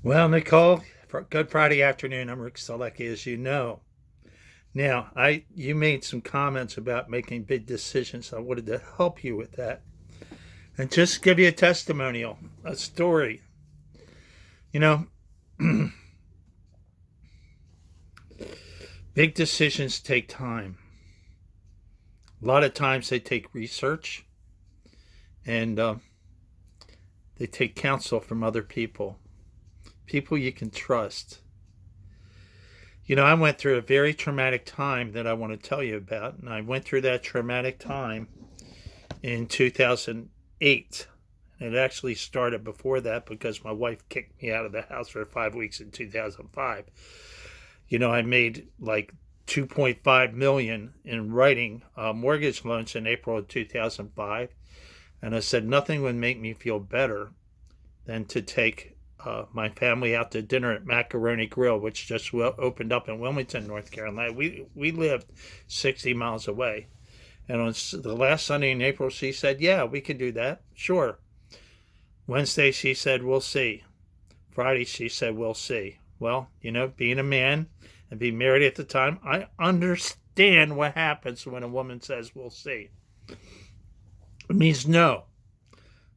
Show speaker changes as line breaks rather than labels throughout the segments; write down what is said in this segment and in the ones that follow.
Well, Nicole, for Good Friday afternoon. I'm Rick Selecki, as you know. Now, you made some comments about making big decisions. I wanted to help you with that and just give you a testimonial, a story. You know, big decisions take time. A lot of times they take research and they take counsel from other people you can trust. I went through a very traumatic time that I want to tell you about, and I went through that traumatic time in 2008. It actually started before that because my wife kicked me out of the house for 5 weeks in 2005. I made like 2.5 million in writing mortgage loans in April of 2005, and I said nothing would make me feel better than to take my family out to dinner at Macaroni Grill, which just opened up in Wilmington, North Carolina. We lived 60 miles away. And on the last Sunday in April, she said, "Yeah, we can do that. Sure." Wednesday, she said, "We'll see." Friday, she said, "We'll see." Well, being a man and being married at the time, I understand what happens when a woman says, "We'll see." It means no.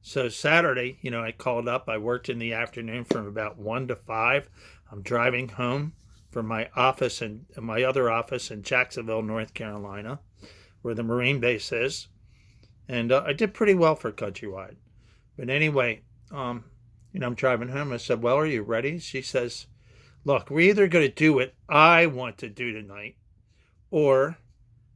So Saturday, I called up. I worked in the afternoon from about 1 to 5. I'm driving home from my office and my other office in Jacksonville, North Carolina, where the Marine base is. And I did pretty well for Countrywide. But anyway, I'm driving home. I said, "Well, are you ready?" She says, "Look, we're either going to do what I want to do tonight, or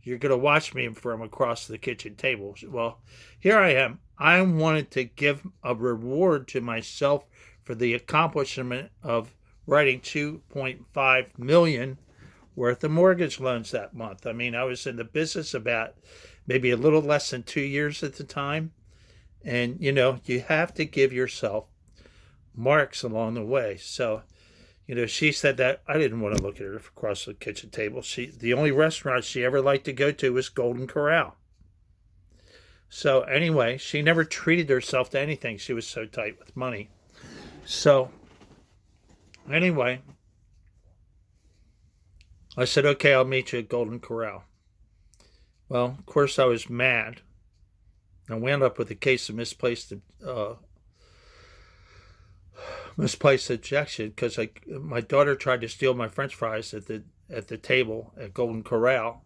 you're going to watch me from across the kitchen table." Well, here I am. I wanted to give a reward to myself for the accomplishment of writing 2.5 million worth of mortgage loans that month. I mean, I was in the business about maybe a little less than 2 years at the time. And, you have to give yourself marks along the way. So, she said that. I didn't want to look at her across the kitchen table. The only restaurant she ever liked to go to was Golden Corral. So anyway, she never treated herself to anything. She was so tight with money. So anyway, I said, "Okay, I'll meet you at Golden Corral." Well, of course, I was mad. I wound up with a case of misplaced ejection because my daughter tried to steal my French fries at the table at Golden Corral,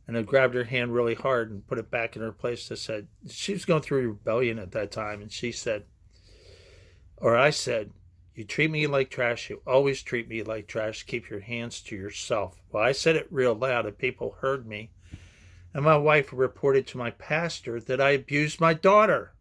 and I grabbed her hand really hard and put it back in her place. I said, she was going through rebellion at that time, and I said, "You treat me like trash. You always treat me like trash. Keep your hands to yourself." Well, I said it real loud, and people heard me. And my wife reported to my pastor that I abused my daughter.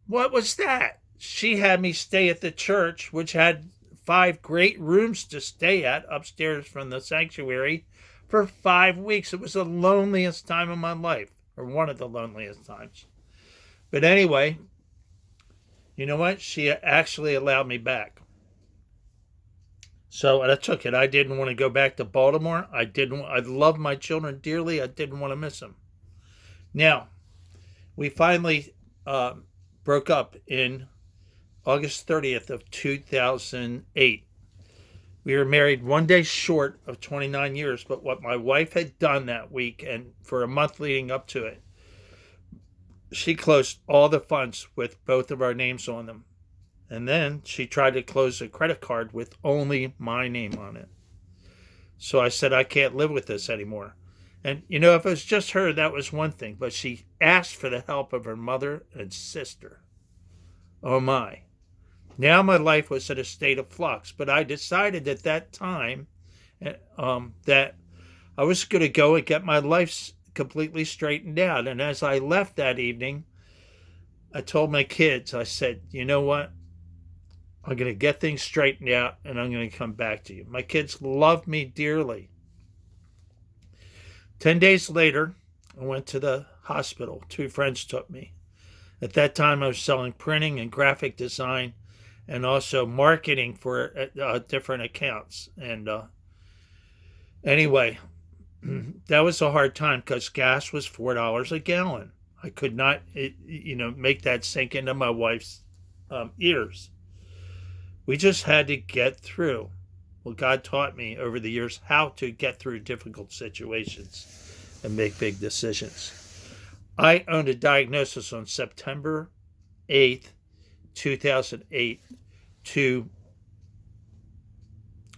What was that? She had me stay at the church, which had 5 great rooms to stay at upstairs from the sanctuary, for 5 weeks. It was the loneliest time of my life, or one of the loneliest times. But anyway, you know what? She actually allowed me back. So I took it. I didn't want to go back to Baltimore. I loved my children dearly. I didn't want to miss them. Now, we finally broke up in August 30th of 2008. We were married one day short of 29 years, but what my wife had done that week and for a month leading up to it, she closed all the funds with both of our names on them. And then she tried to close a credit card with only my name on it. So I said, "I can't live with this anymore." And, if it was just her, that was one thing. But she asked for the help of her mother and sister. Oh, my. Now my life was in a state of flux. But I decided at that time that I was going to go and get my life completely straightened out. And as I left that evening, I told my kids, I said, "You know what? I'm going to get things straightened out, and I'm going to come back to you." My kids love me dearly. 10 days later, I went to the hospital. 2 friends took me. At that time, I was selling printing and graphic design and also marketing for different accounts. And anyway, that was a hard time because gas was $4 a gallon. I could not, make that sink into my wife's ears. We just had to get through. Well, God taught me over the years how to get through difficult situations and make big decisions. I owned a diagnosis on September 8th, 2008, to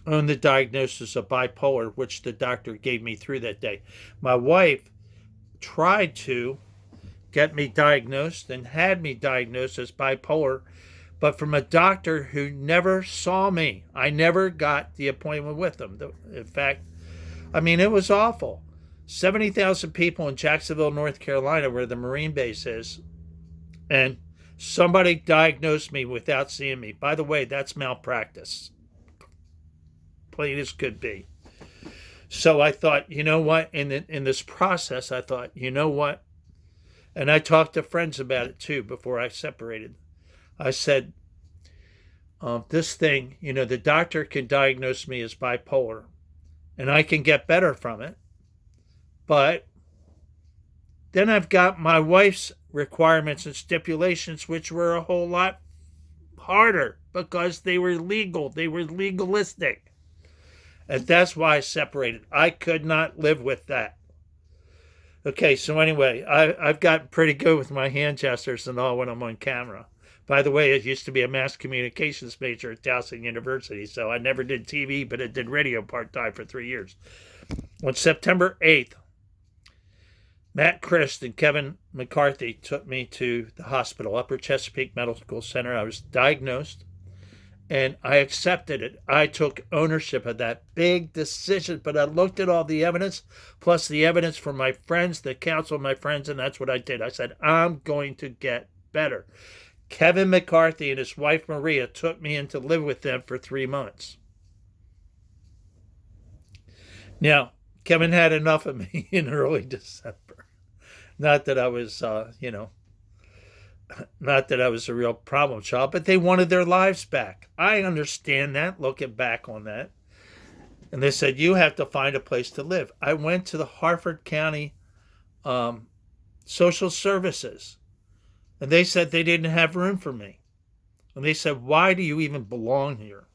own the diagnosis of bipolar, which the doctor gave me through that day. My wife tried to get me diagnosed and had me diagnosed as bipolar, but from a doctor who never saw me. I never got the appointment with him. In fact, I mean, it was awful. 70,000 people in Jacksonville, North Carolina, where the Marine base is, and somebody diagnosed me without seeing me. By the way, that's malpractice. Plain as could be. So I thought, you know what? In this process, I thought, you know what? And I talked to friends about it too before I separated. I said, this thing, the doctor can diagnose me as bipolar and I can get better from it. But then I've got my wife's requirements and stipulations, which were a whole lot harder because they were legal. They were legalistic. And that's why I separated. I could not live with that. Okay, so anyway, I've gotten pretty good with my hand gestures and all when I'm on camera. By the way, I used to be a mass communications major at Towson University, so I never did TV, but I did radio part-time for 3 years. On September 8th, Matt Christ and Kevin McCarthy took me to the hospital, Upper Chesapeake Medical Center. I was diagnosed, and I accepted it. I took ownership of that big decision, but I looked at all the evidence, plus the evidence from my friends, the counsel of my friends, and that's what I did. I said, I'm going to get better. Kevin McCarthy and his wife Maria took me in to live with them for 3 months. Now, Kevin had enough of me in early December. Not that I was, not that I was a real problem child, but they wanted their lives back. I understand that, looking back on that. And they said, you have to find a place to live. I went to the Harford County Social Services, and they said they didn't have room for me. And they said, why do you even belong here?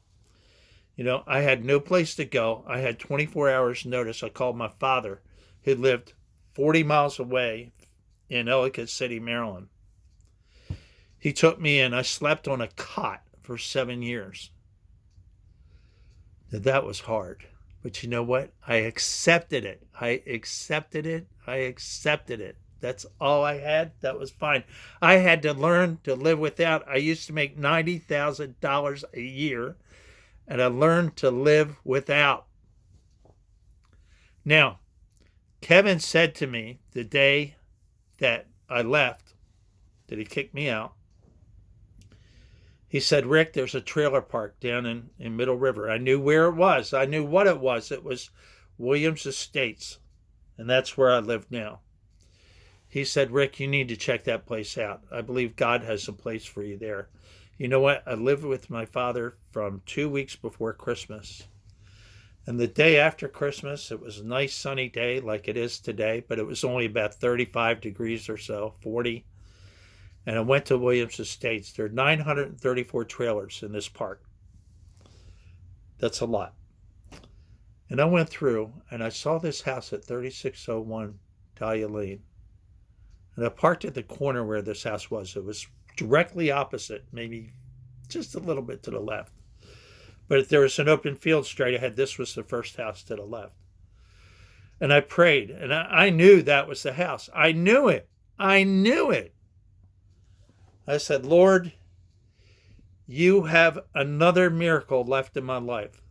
I had no place to go. I had 24 hours notice. I called my father, who lived 40 miles away in Ellicott City, Maryland. He took me in. I slept on a cot for 7 years. Now, that was hard. But you know what? I accepted it. I accepted it. I accepted it. That's all I had. That was fine. I had to learn to live without. I used to make $90,000 a year, and I learned to live without. Now, Kevin said to me the day that I left, that he kicked me out, he said, Rick, there's a trailer park down in Middle River. I knew where it was. I knew what it was. It was Williams Estates, and that's where I live now. He said, Rick, you need to check that place out. I believe God has a place for you there. You know what? I lived with my father from 2 weeks before Christmas. And the day after Christmas, it was a nice sunny day like it is today, but it was only about 35 degrees or so, 40. And I went to Williams Estates. There are 934 trailers in this park. That's a lot. And I went through and I saw this house at 3601 Dahlia Lane. And I parked at the corner where this house was. It was directly opposite, maybe just a little bit to the left. But if there was an open field straight ahead, this was the first house to the left. And I prayed, and I knew that was the house. I knew it. I knew it. I said, Lord, you have another miracle left in my life.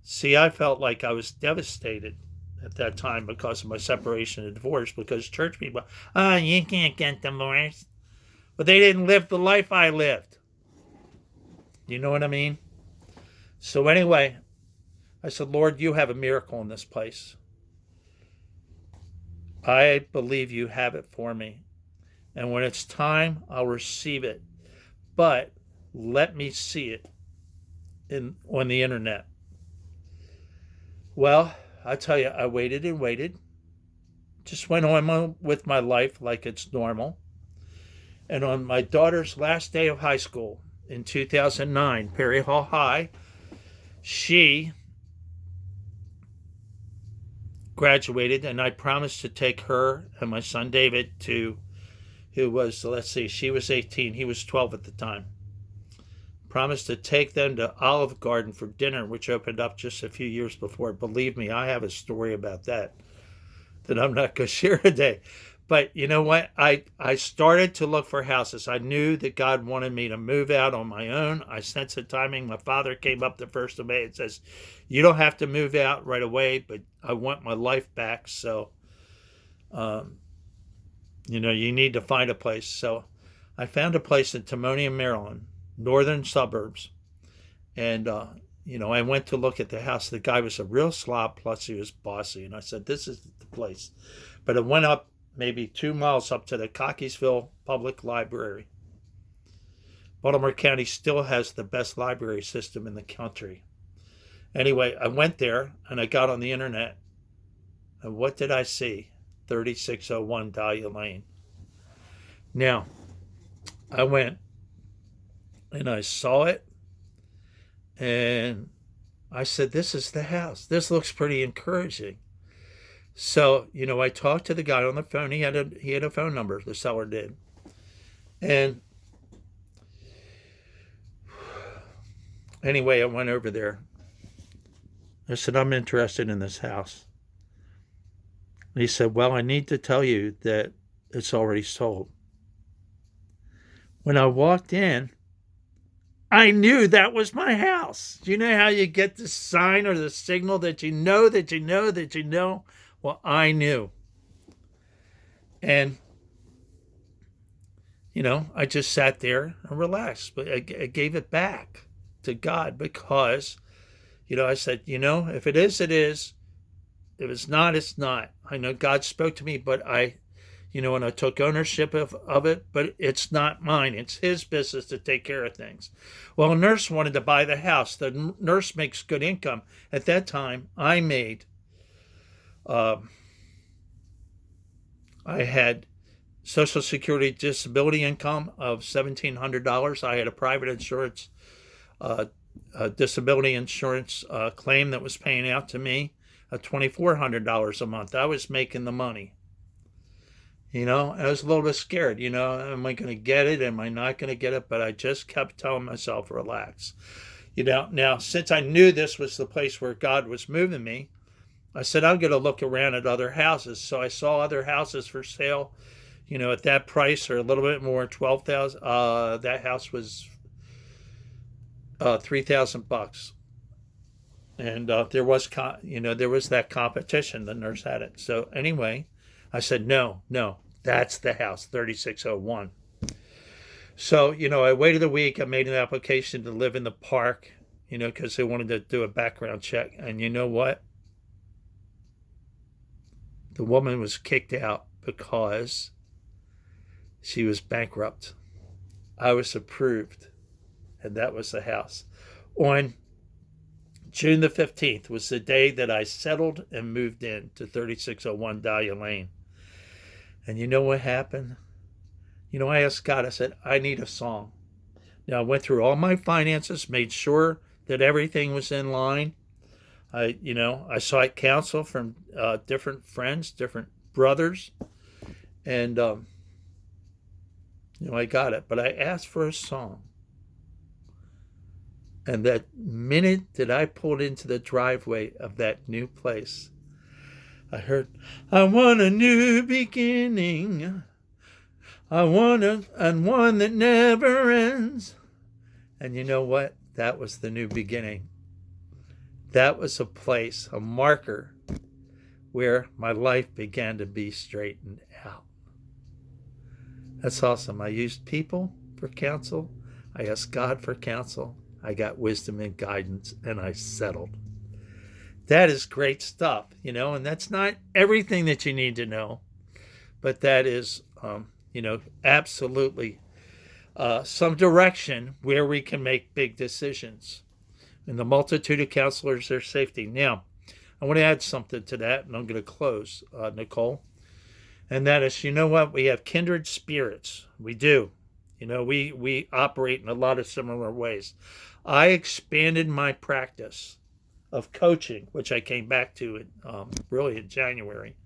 See, I felt like I was devastated at that time because of my separation and divorce, because church people, oh, you can't get divorced. But they didn't live the life I lived. You know what I mean? So anyway, I said, Lord, you have a miracle in this place. I believe you have it for me. And when it's time, I'll receive it. But let me see it on the internet. Well, I tell you, I waited and waited. Just went on with my life like it's normal. And on my daughter's last day of high school in 2009, Perry Hall High. She graduated, and I promised to take her and my son David to, who was, let's see, she was 18, he was 12 at the time. Promised to take them to Olive Garden for dinner, which opened up just a few years before. Believe me, I have a story about that I'm not going to share today. But you know what? I started to look for houses. I knew that God wanted me to move out on my own. I sensed the timing. My father came up the 1st of May and says, you don't have to move out right away, but I want my life back. So, you need to find a place. So I found a place in Timonium, Maryland, northern suburbs. And, I went to look at the house. The guy was a real slob, plus he was bossy. And I said, this is the place. But it went up maybe 2 miles up to the Cockeysville Public Library. Baltimore County still has the best library system in the country. Anyway, I went there and I got on the internet. And what did I see? 3601 Dahlia Lane. Now, I went and I saw it. And I said, this is the house. This looks pretty encouraging. So, I talked to the guy on the phone. He had a phone number, the seller did. And anyway, I went over there. I said, I'm interested in this house. And he said, well, I need to tell you that it's already sold. When I walked in, I knew that was my house. Do you know how you get the sign or the signal that you know that you know that you know? Well, I knew. And, I just sat there and relaxed. But I gave it back to God because, I said, if it is, it is. If it's not, it's not. I know God spoke to me, but and I took ownership of it, but it's not mine. It's his business to take care of things. Well, a nurse wanted to buy the house. The nurse makes good income. At that time, I made, I had Social Security disability income of $1,700. I had a private insurance, disability insurance claim that was paying out to me of $2,400 a month. I was making the money. I was a little bit scared, am I going to get it? Am I not going to get it? But I just kept telling myself, relax. Now, since I knew this was the place where God was moving me, I said, I'm going to look around at other houses. So I saw other houses for sale, at that price or a little bit more, $12,000. That house was $3,000. And there was that competition. The nurse had it. So anyway, I said, no, that's the house, 3601. So, I waited a week. I made an application to live in the park, because they wanted to do a background check. And you know what? The woman was kicked out because she was bankrupt. I was approved, and that was the house. On June the 15th was the day that I settled and moved in to 3601 Dahlia Lane. And you know what happened? I asked God, I said, I need a song. Now, I went through all my finances, made sure that everything was in line. I sought counsel from different friends, different brothers. And, I got it. But I asked for a song. And that minute that I pulled into the driveway of that new place, I heard, I want a new beginning. I want one that never ends. And you know what? That was the new beginning. That was a place, a marker, where my life began to be straightened out. That's awesome. I used people for counsel. I asked God for counsel. I got wisdom and guidance, and I settled. That is great stuff, and that's not everything that you need to know, but that is, absolutely some direction where we can make big decisions. In the multitude of counselors, there's safety. Now, I want to add something to that, and I'm going to close, Nicole, and that is, we have kindred spirits. We do. You know, we operate in a lot of similar ways. I expanded my practice of coaching, which I came back to really in January.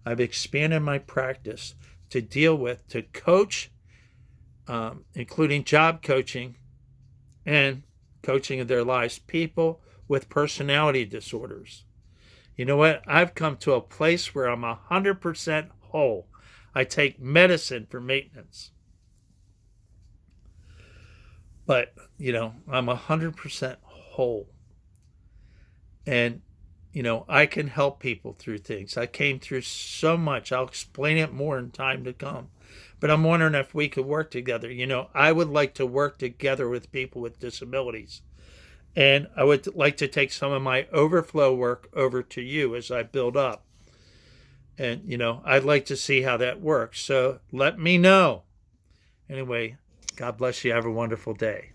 I've expanded my practice to coach, including job coaching and coaching of their lives, people with personality disorders. You know what? I've come to a place where I'm 100% whole. I take medicine for maintenance. But, you know, I'm 100% whole. And, you know, I can help people through things. I came through so much. I'll explain it more in time to come. But I'm wondering if we could work together. You know, I would like to work together with people with disabilities. And I would like to take some of my overflow work over to you as I build up. And, you know, I'd like to see how that works. So let me know. Anyway, God bless you. Have a wonderful day.